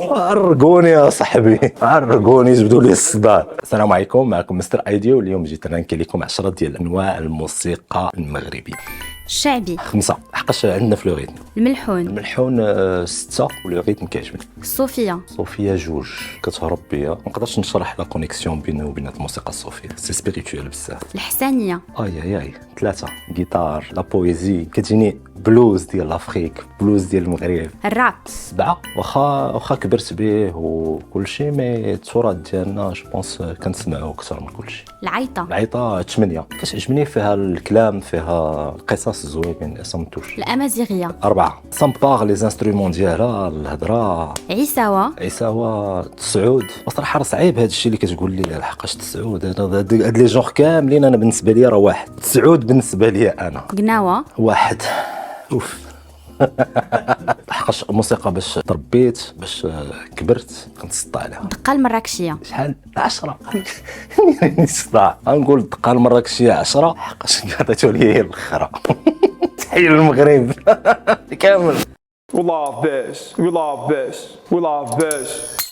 عرقوني يا صاحبي، عرقوني، جبدوا لي الصداع. السلام عليكم، معكم مستر ايديو. اليوم جيت انا نحكي لكم 10 ديال انواع الموسيقى المغربيه. الشعبي، 5 حقاش عندنا في لو ريتم. الملحون، الملحون 6 ولو ريتم كيعجبني. الصوفية، صوفيا 2 كتهرب بيا، ما نقدرش نشرح لا كونيكسيون بينه وبين الموسيقى الصوفيه، سي سبيريتوال بزاف. الحسانية، اي 3 جيتار، لا بويزي كتجيني، بلوز ديال لافريك، بلوز ديال المغرب. الراب، 7 واخا كبرت به وكل شيء، مي التراث ديالنا جو بونس كنسمعوه اكثر من كل شيء. العيطة، العيطه 8 كتعجبني، فيها الكلام، فيها القصص زوينين، اسمتوش. الأمازيغية، 4 سامبار لي زانسترومون ديالها، الهضره. عيساوة، عيساوة 9. وصراحه راه صعيب هذا الشيء اللي كتقول لي، لحقاش 9 هاد لي جونغ كاملين انا بالنسبه لي راه 1. 9 بالنسبه لي انا قناوة، 1. اوف. لحقاش الموسيقى باش تربيت، باش كبرت كنتسطع عليها. الدقة المراكشية، شحال 10. نصدع نقول الدقه المراكشيه 10 حقاش عطيتو لي الاخرى. تحيه للمغرب كامل. We love this. We love this. We love this.